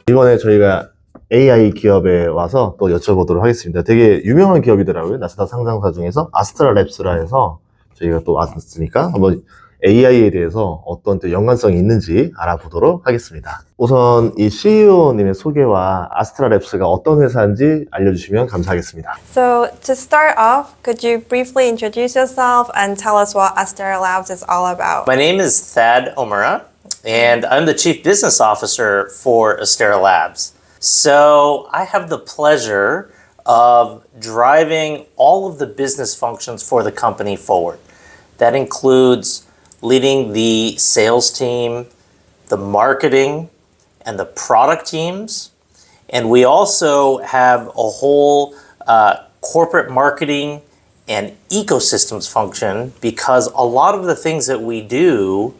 이번에 저희가 AI 기업에 와서 또 여쭤보도록 하겠습니다. 되게 유명한 기업이더라고요. 나스닥 상장사 중에서 아스트라랩스라 해서 저희가 또 왔으니까 한번 AI에 대해서 어떤 또 연관성이 있는지 알아보도록 하겠습니다. 우선 이 CEO님의 소개와 아스트라랩스가 어떤 회사인지 알려주시면 감사하겠습니다. So to start off, could you briefly introduce yourself and tell us what Astera Labs is all about? My name is Thad Omura, and I'm the Chief Business Officer for Astera Labs. So I have the pleasure of driving all of the business functions for the company forward. That includes leading the sales team, the marketing, and the product teams. And we also have a whole corporate marketing and ecosystems function, because a lot of the things that we do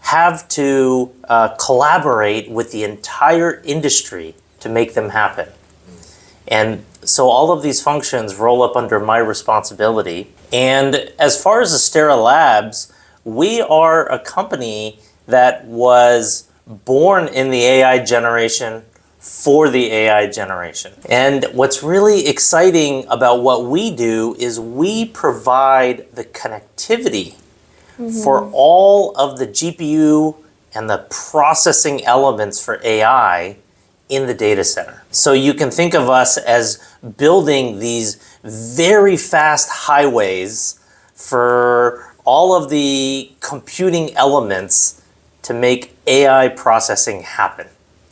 have to collaborate with the entire industry to make them happen. And so all of these functions roll up under my responsibility. And as far as Astera Labs, we are a company that was born in the AI generation for the AI generation. And what's really exciting about what we do is we provide the connectivity for all of the GPU and the processing elements for AI in the data center. So you can think of us as building these very fast highways for all of the computing elements to make AI processing happen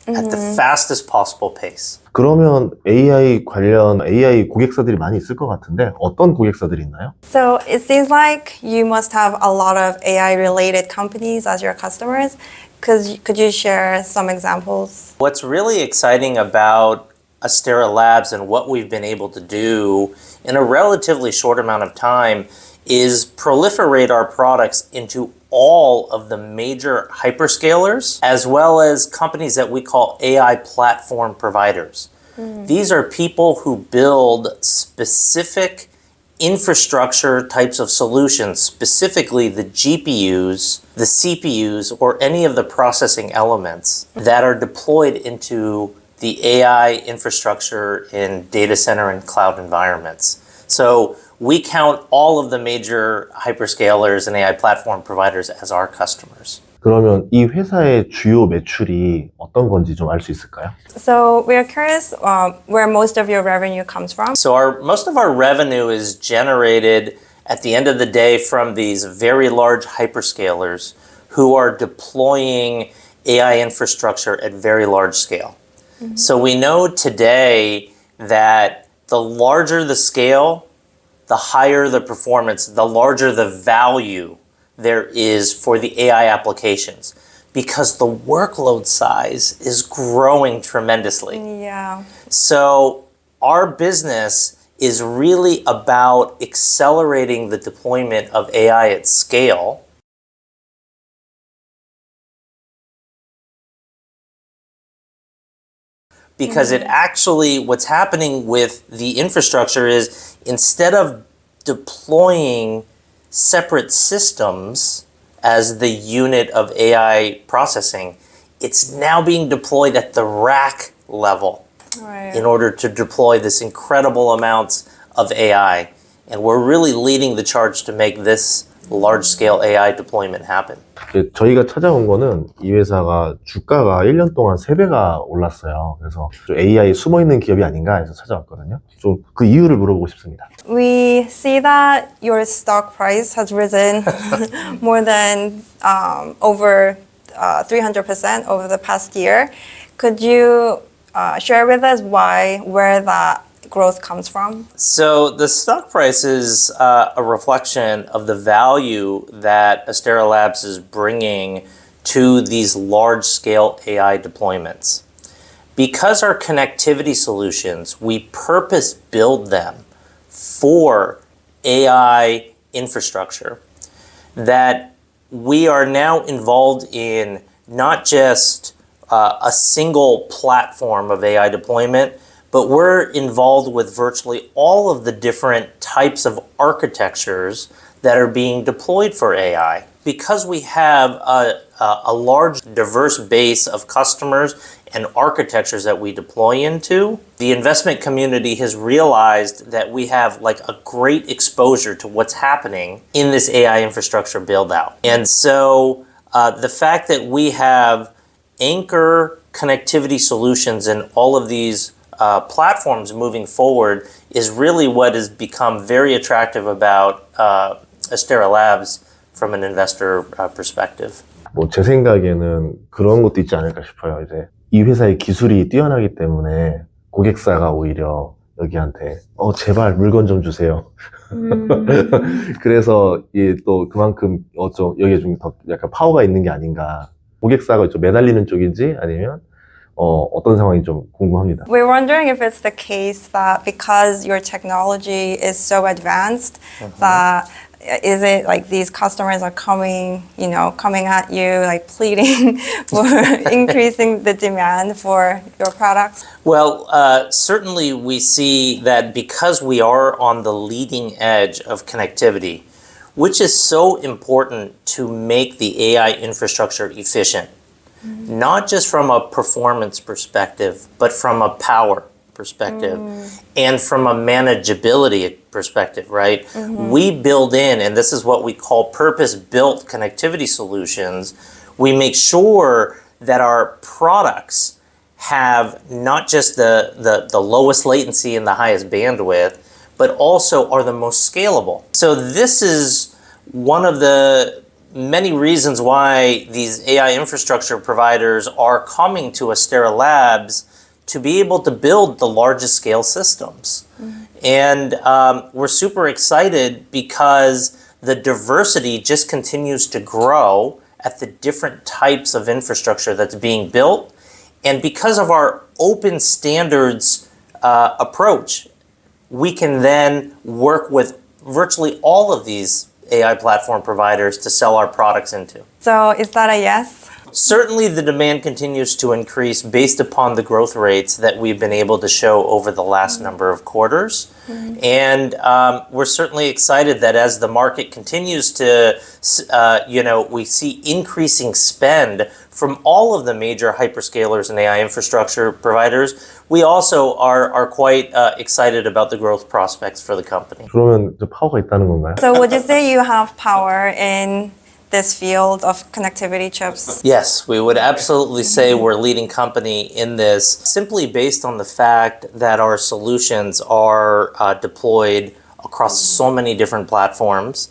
at the fastest possible pace. 그러면 AI 관련 AI 고객사들이 많이 있을 것 같은데 어떤 고객사들이 있나요? So it seems like you must have a lot of AI-related companies as your customers. Could you share some examples? What's really exciting about Astera Labs and what we've been able to do in a relatively short amount of time is proliferate our products into all of the major hyperscalers, as well as companies that we call AI platform providers. These are people who build specific infrastructure types of solutions, specifically the GPUs, the CPUs, or any of the processing elements that are deployed into the AI infrastructure in data center and cloud environments. So we count all of the major hyperscalers and AI platform providers as our customers. 그러면 이 회사의 주요 매출이 어떤 건지 좀 알 수 있을까요? So we are curious where most of your revenue comes from. So most of our revenue is generated at the end of the day from these very large hyperscalers who are deploying AI infrastructure at very large scale. So we know today that the larger the scale, the higher the performance, the larger the value there is for the AI applications, because the workload size is growing tremendously. Yeah. So our business is really about accelerating the deployment of AI at scale. Because it actually, what's happening with the infrastructure is, instead of deploying separate systems as the unit of AI processing, it's now being deployed at the rack level in order to deploy this incredible amounts of AI. And we're really leading the charge to make this large-scale AI deployment happen. 저희가 찾아온 거는 이 회사가 주가가 1년 동안 3배가 올랐어요. 그래서 AI 숨어있는 기업이 아닌가 해서 찾아왔거든요. 좀 그 이유를 물어보고 싶습니다. We see that your stock price has risen more than over 300% over the past year. Could you share with us where that growth comes from? So the stock price is a reflection of the value that Astera Labs is bringing to these large-scale AI deployments. Because our connectivity solutions, we purpose build them for AI infrastructure, that we are now involved in not just a single platform of AI deployment, but we're involved with virtually all of the different types of architectures that are being deployed for AI. Because we have a large, diverse base of customers and architectures that we deploy into, the investment community has realized that we have like a great exposure to what's happening in this AI infrastructure build out. And so the fact that we have anchor connectivity solutions in all of these platforms moving forward is really what has become very attractive about Astera Labs from an investor perspective. 뭐 제 생각에는 그런 것도 있지 않을까 싶어요. 이제 이 회사의 기술이 뛰어나기 때문에 고객사가 오히려 여기한테 제발 물건 좀 주세요. 그래서 또 그만큼 여기에 좀 더 약간 파워가 있는 게 아닌가. 고객사가 좀 매달리는 쪽인지 아니면 어떤 상황이 좀 궁금합니다. We're wondering if it's the case that because your technology is so advanced, that is it like these customers are coming at you, like pleading for increasing the demand for your products? Well, certainly we see that because we are on the leading edge of connectivity, which is so important to make the AI infrastructure efficient, not just from a performance perspective, but from a power perspective and from a manageability perspective, right? We build in, and this is what we call purpose-built connectivity solutions. We make sure that our products have not just the lowest latency and the highest bandwidth, but also are the most scalable. So this is one of the many reasons why these AI infrastructure providers are coming to Astera Labs to be able to build the largest scale systems. And we're super excited because the diversity just continues to grow at the different types of infrastructure that's being built. And because of our open standards approach, we can then work with virtually all of these AI platform providers to sell our products into. So is that a yes? Certainly the demand continues to increase based upon the growth rates that we've been able to show over the last number of quarters. And we're certainly excited that as the market continues to, we see increasing spend from all of the major hyperscalers and AI infrastructure providers. We also are quite excited about the growth prospects for the company. 그러면 좀 파워가 있다는 건가요? So would you say you have power in this field of connectivity chips? Yes, we would absolutely say we're a leading company in this simply based on the fact that our solutions are deployed across so many different platforms,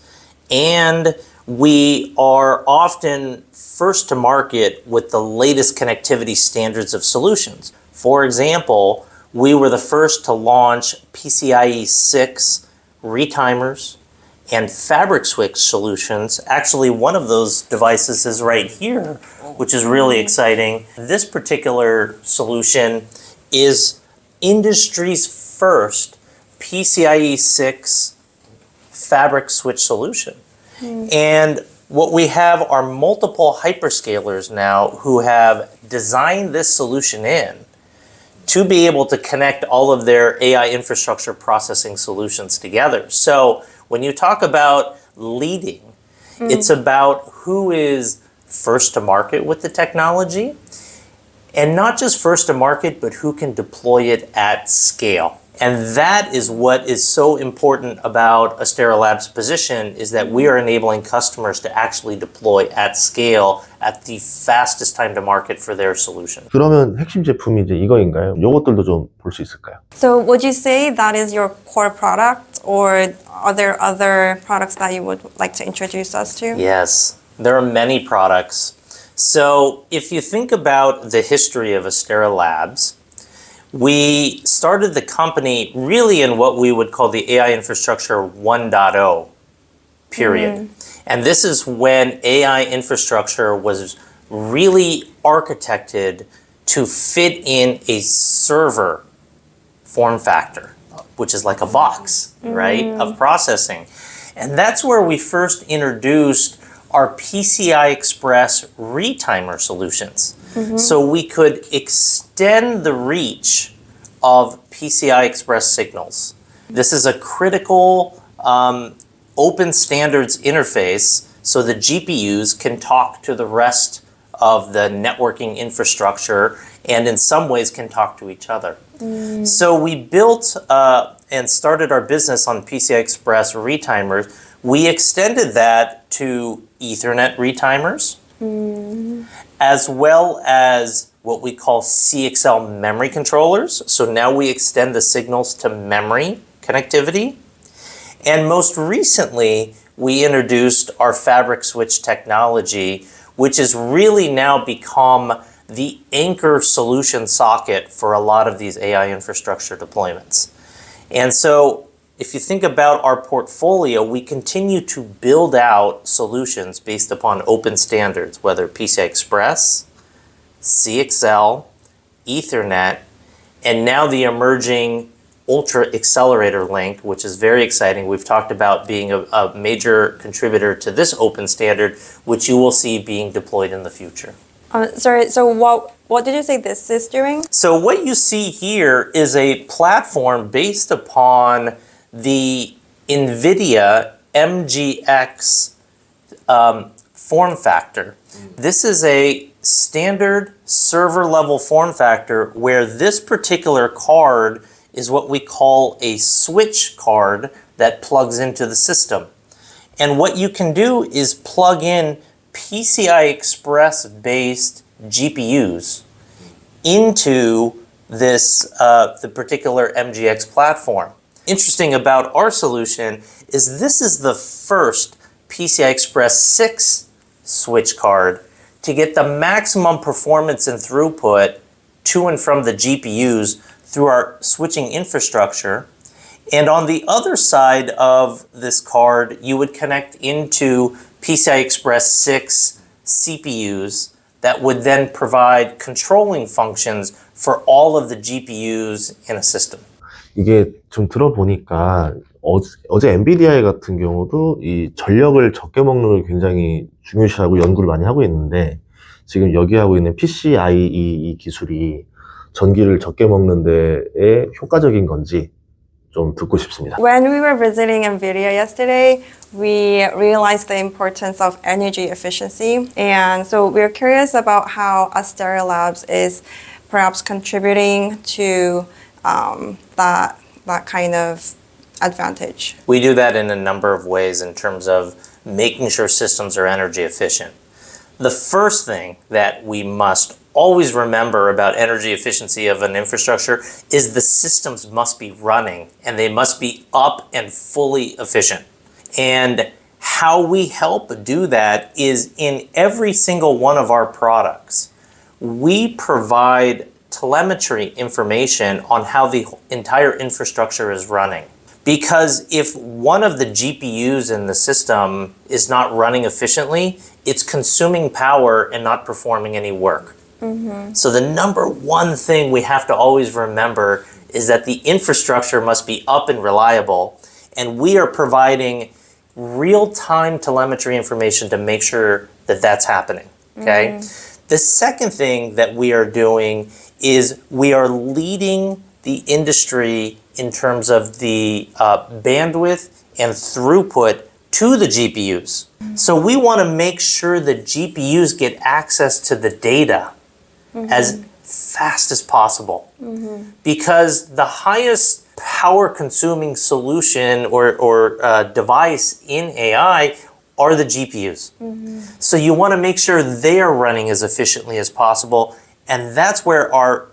and we are often first to market with the latest connectivity standards of solutions. For example, we were the first to launch PCIe 6 retimers and fabric switch solutions. Actually, one of those devices is right here, which is really exciting. This particular solution is industry's first PCIe 6 fabric switch solution. And what we have are multiple hyperscalers now who have designed this solution in to be able to connect all of their AI infrastructure processing solutions together. So when you talk about leading, it's about who is first to market with the technology, and not just first to market, but who can deploy it at scale. And that is what is so important about Astera Labs' position, is that we are enabling customers to actually deploy at scale at the fastest time to market for their solution. 그러면 핵심 제품이 이제 이거인가요? 요것들도 좀 볼 수 있을까요? So would you say that is your core product, or are there other products that you would like to introduce us to? Yes, there are many products. So if you think about the history of Astera Labs, we started the company really in what we would call the AI infrastructure 1.0 period. And this is when AI infrastructure was really architected to fit in a server form factor, which is like a box, right, of processing. And that's where we first introduced our PCI Express retimer solutions. So we could extend the reach of PCI Express signals. This is a critical open standards interface, so the GPUs can talk to the rest of the networking infrastructure and in some ways can talk to each other. So we built and started our business on PCI Express retimers. We extended that to Ethernet retimers, as well as what we call CXL memory controllers. So now we extend the signals to memory connectivity. And most recently, we introduced our fabric switch technology, which has really now become the anchor solution socket for a lot of these AI infrastructure deployments. And so if you think about our portfolio, we continue to build out solutions based upon open standards, whether PCI Express, CXL, Ethernet, and now the emerging Ultra Accelerator link, which is very exciting. We've talked about being a major contributor to this open standard, which you will see being deployed in the future. Sorry, so what did you say this is doing? So what you see here is a platform based upon the NVIDIA MGX form factor. This is a standard server level form factor where this particular card is what we call a switch card that plugs into the system. And what you can do is plug in PCI Express based GPUs into this the particular MGX platform. Interesting about our solution is this is the first PCI Express 6 switch card to get the maximum performance and throughput to and from the GPUs through our switching infrastructure. And on the other side of this card, you would connect into PCI Express 6 CPUs that would then provide controlling functions for all of the GPUs in a system. 이게 좀 들어보니까 어제 엔비디아 같은 경우도 이 전력을 적게 먹는 걸 굉장히 중요시하고 연구를 많이 하고 있는데 지금 여기 하고 있는 PCIe 이 기술이 전기를 적게 먹는 데에 효과적인 건지 좀 듣고 싶습니다. When we were visiting NVIDIA yesterday, we realized the importance of energy efficiency. And so we're curious about how Astera Labs is perhaps contributing to that kind of advantage. We do that in a number of ways in terms of making sure systems are energy efficient. The first thing that we must always remember about energy efficiency of an infrastructure is the systems must be running and they must be up and fully efficient. And how we help do that is in every single one of our products. We provide telemetry information on how the entire infrastructure is running. Because if one of the GPUs in the system is not running efficiently, it's consuming power and not performing any work. So the number one thing we have to always remember is that the infrastructure must be up and reliable, and we are providing real-time telemetry information to make sure that that's happening, okay? The second thing that we are doing is we are leading the industry in terms of the bandwidth and throughput to the GPUs. So we want to make sure that GPUs get access to the data as fast as possible. Because the highest power consuming solution or device in AI are the GPUs. So you want to make sure they are running as efficiently as possible, and that's where our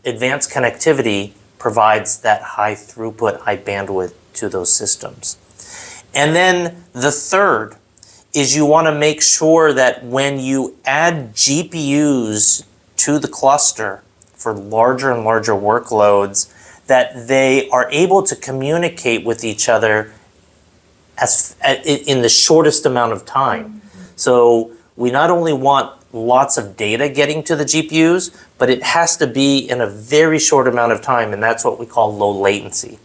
advanced connectivity provides that high throughput, high bandwidth to those systems. And then the third is you want to make sure that when you add GPUs to the cluster for larger and larger workloads, that they are able to communicate with each other in the shortest amount of time. So we not only want lots of data getting to the GPUs, but it has to be in a very short amount of time, and that's what we call low latency.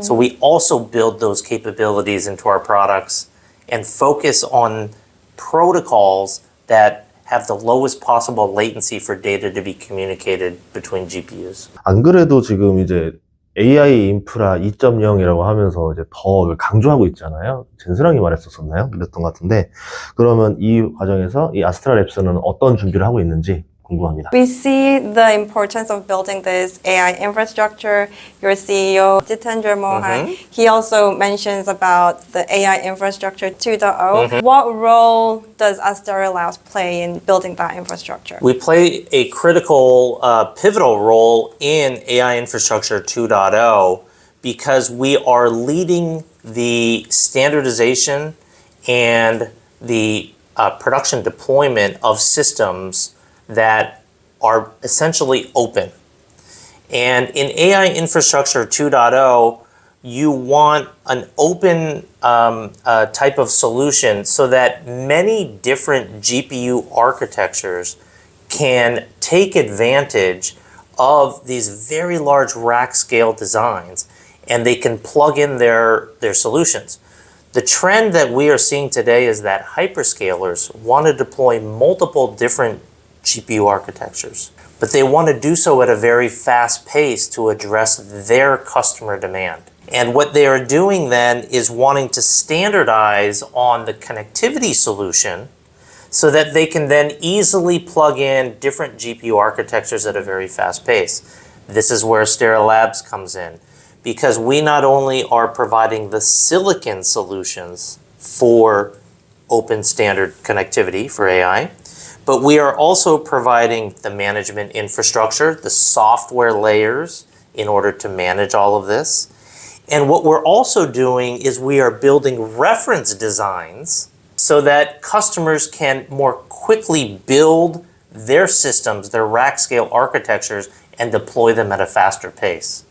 So we also build those capabilities into our products and focus on protocols that have the lowest possible latency for data to be communicated between GPUs. 안 그래도 지금 이제 AI 인프라 2.0이라고 하면서 이제 더 강조하고 있잖아요. 젠스랑이 말했었었나요? 그랬던 것 같은데, 그러면 이 과정에서 이 아스트라랩스는 어떤 준비를 하고 있는지 궁금합니다. We see the importance of building this AI infrastructure. Your CEO, Jitendra Mohan, he also mentions about the AI infrastructure 2.0. What role does Astera Labs play in building that infrastructure? We play a critical, pivotal role in AI Infrastructure 2.0 because we are leading the standardization and the production deployment of systems that are essentially open. And in AI Infrastructure 2.0, you want an open type of solution so that many different GPU architectures can take advantage of these very large rack scale designs, and they can plug in their solutions. The trend that we are seeing today is that hyperscalers want to deploy multiple different GPU architectures, but they want to do so at a very fast pace to address their customer demand. And what they are doing then is wanting to standardize on the connectivity solution so that they can then easily plug in different GPU architectures at a very fast pace. This is where Astera Labs comes in, because we not only are providing the silicon solutions for open standard connectivity for AI, but we are also providing the management infrastructure, the software layers in order to manage all of this. And what we're also doing is we are building reference designs so that customers can more quickly build their systems, their rack scale architectures, and deploy them at a faster pace.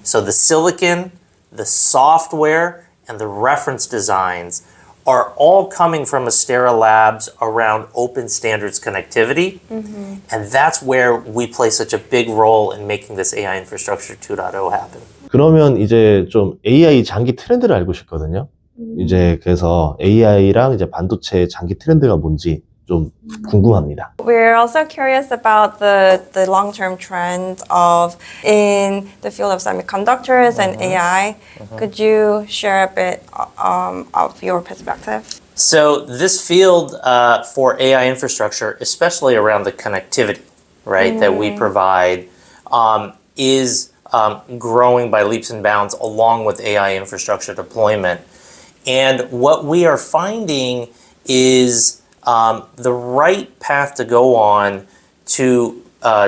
So the silicon, the software, and the reference designs are all coming from Astera Labs around open standards connectivity. And that's where we play such a big role in making this AI Infrastructure 2.0 happen. 그러면 이제 좀 AI 장기 트렌드를 알고 싶거든요. 이제 그래서 AI랑 이제 반도체 장기 트렌드가 뭔지 좀 궁금합니다. We're also curious about the long-term trend of in the field of semiconductors and AI. Could you share a bit of your perspective? So this field for AI infrastructure, especially around the connectivity, right, that we provide, is growing by leaps and bounds along with AI infrastructure deployment. And what we are finding is the right path to go on to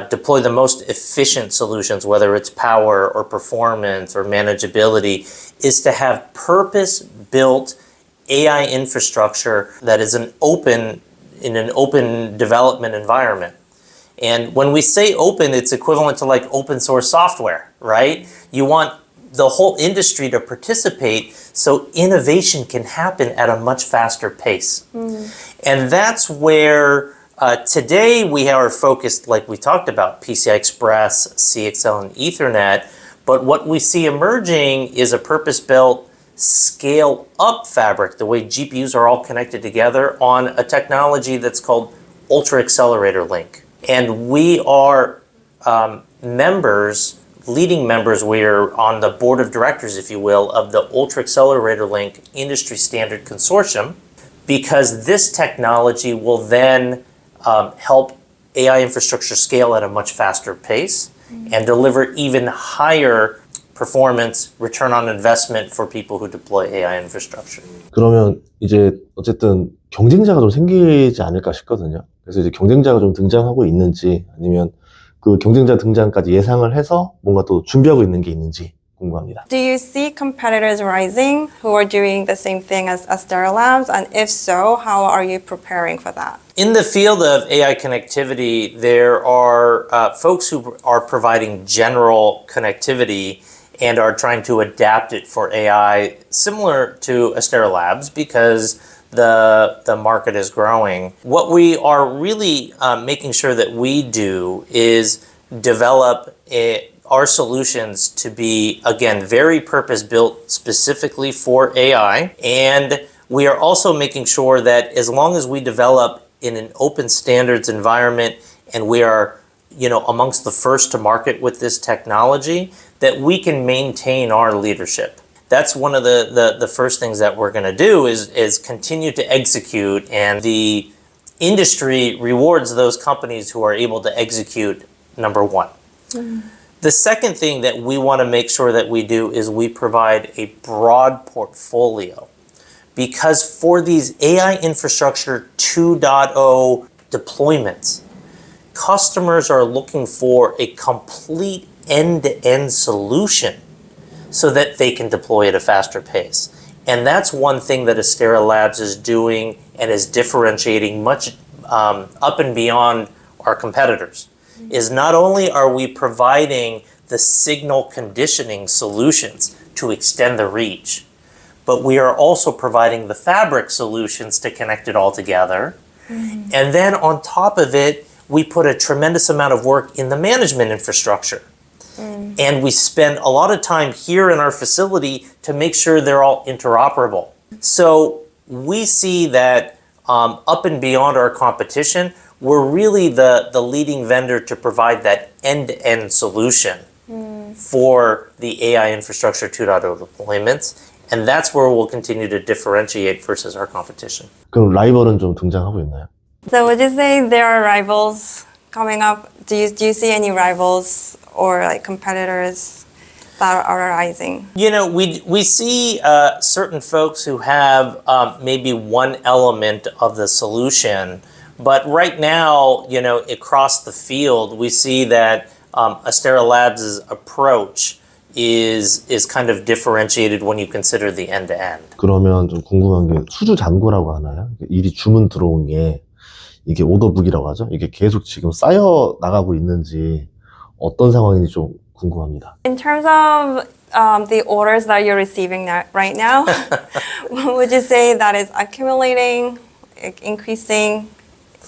deploy the most efficient solutions, whether it's power or performance or manageability, is to have purpose-built AI infrastructure that is in an open development environment. And when we say open, it's equivalent to like open source software, right? You want the whole industry to participate so innovation can happen at a much faster pace. And that's where today we are focused, like we talked about, PCI Express, CXL, and Ethernet. But what we see emerging is a purpose-built scale-up fabric, the way GPUs are all connected together on a technology that's called Ultra Accelerator Link. And we are leading members, we're on the board of directors, if you will, of the Ultra Accelerator Link Industry Standard Consortium, because this technology will then help AI infrastructure scale at a much faster pace and deliver even higher performance, return on investment for people who deploy AI infrastructure. 그러면 이제 어쨌든 경쟁자가 좀 생기지 않을까 싶거든요. 그래서 이제 경쟁자가 좀 등장하고 있는지 아니면 그 경쟁자 등장까지 예상을 해서 뭔가 또 준비하고 있는 게 있는지 궁금합니다. Do you see competitors rising who are doing the same thing as Astera Labs? And if so, how are you preparing for that? In the field of AI connectivity, there are folks who are providing general connectivity and are trying to adapt it for AI, similar to Astera Labs, because the market is growing. What we are really making sure that we do is develop our solutions to be, again, very purpose-built specifically for AI. And we are also making sure that as long as we develop in an open standards environment and we are, amongst the first to market with this technology, that we can maintain our leadership. That's one of the first things that we're going to do is continue to execute. And the industry rewards those companies who are able to execute, number one. The second thing that we want to make sure that we do is we provide a broad portfolio. Because for these AI infrastructure 2.0 deployments, customers are looking for a complete end-to-end solution so that they can deploy at a faster pace. And that's one thing that Astera Labs is doing and is differentiating much up and beyond our competitors. Is not only are we providing the signal conditioning solutions to extend the reach, but we are also providing the fabric solutions to connect it all together. And then on top of it, we put a tremendous amount of work in the management infrastructure. And we spend a lot of time here in our facility to make sure they're all interoperable. So we see that up and beyond our competition, we're really the leading vendor to provide that end-to-end solution for the AI infrastructure 2.0 deployments. And that's where we'll continue to differentiate versus our competition. 그럼 라이벌은 좀 등장하고 있나요? So would you say there are rivals coming up? Do you see any rivals or like competitors that are arising? You know, we see certain folks who have maybe one element of the solution, but right now, you know, across the field, we see that Astera Labs' approach is kind of differentiated when you consider the end-to-end. 그러면 좀 궁금한 게 수주 잔고라고 하나요? 일이 주문 들어온 게 이게 오더북이라고 하죠? 이게 계속 지금 쌓여 나가고 있는지 어떤 상황인지 좀 궁금합니다. In terms of the orders that you're receiving right now, would you say that is accumulating, increasing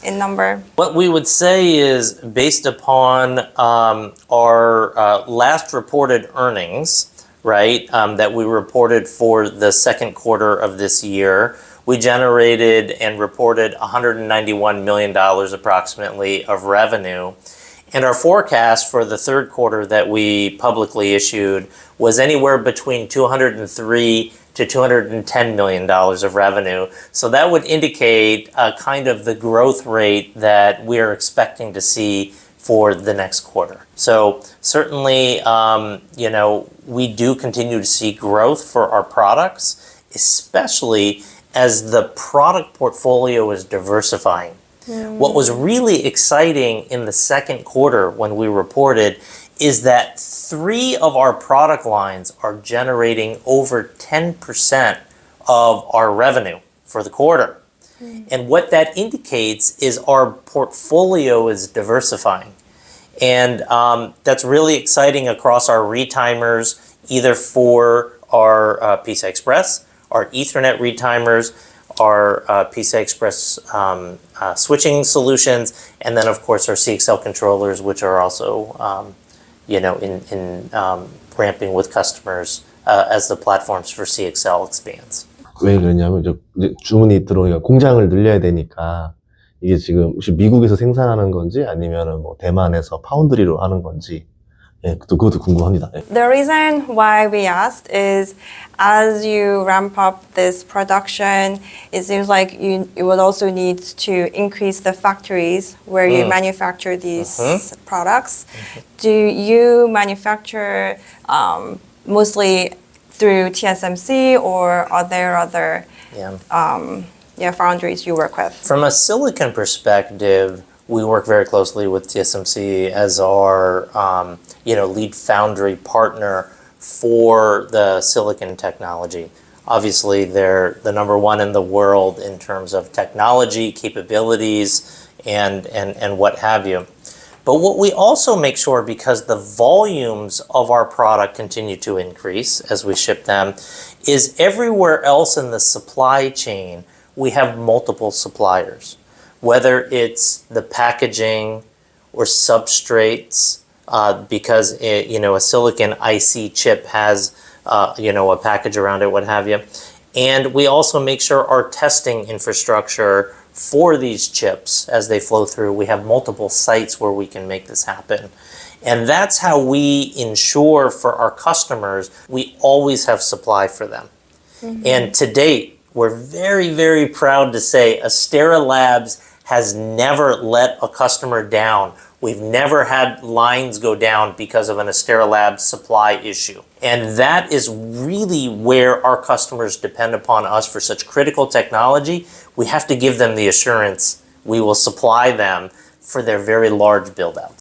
in number? What we would say is based upon our last reported earnings, right, that we reported for the second quarter of this year, we generated and reported $191 million approximately of revenue. And our forecast for the third quarter that we publicly issued was anywhere between $203 to $210 million of revenue. So that would indicate kind of the growth rate that we are expecting to see for the next quarter. So certainly, you know, we do continue to see growth for our products, especially as the product portfolio is diversifying. What was really exciting in the second quarter when we reported is that 3 of our product lines are generating over 10% of our revenue for the quarter. And what that indicates is our portfolio is diversifying. And that's really exciting across our retimers, either for our PCI Express, our Ethernet retimers, our PCI Express switching solutions, and then of course our CXL controllers, which are also you know, in ramping with customers as the platforms for CXL expands. 왜 그러냐면 이제 주문이 들어오니까 공장을 늘려야 되니까 이게 지금 혹시 미국에서 생산하는 건지 아니면은 뭐 대만에서 파운드리로 하는 건지 예, 그것도 궁금합니다. 예. The reason why we asked is as you ramp up this production, it seems like you would also need to increase the factories where you manufacture these products. Do you manufacture mostly through TSMC or are there other foundries you work with? From a silicon perspective, we work very closely with TSMC as our you know, lead foundry partner for the silicon technology. Obviously, they're the number one in the world in terms of technology, capabilities, and what have you. But what we also make sure, because the volumes of our product continue to increase as we ship them, is everywhere else in the supply chain, we have multiple suppliers. Whether it's the packaging or substrates, because you know, a silicon IC chip has you know, a package around it, what have you. And we also make sure our testing infrastructure for these chips, as they flow through, we have multiple sites where we can make this happen. And that's how we ensure for our customers, we always have supply for them. And to date, we're very, very proud to say Astera Labs has never let a customer down. We've never had lines go down because of an Astera Labs supply issue. And that is really where our customers depend upon us for such critical technology. We have to give them the assurance we will supply them for their very large build-outs.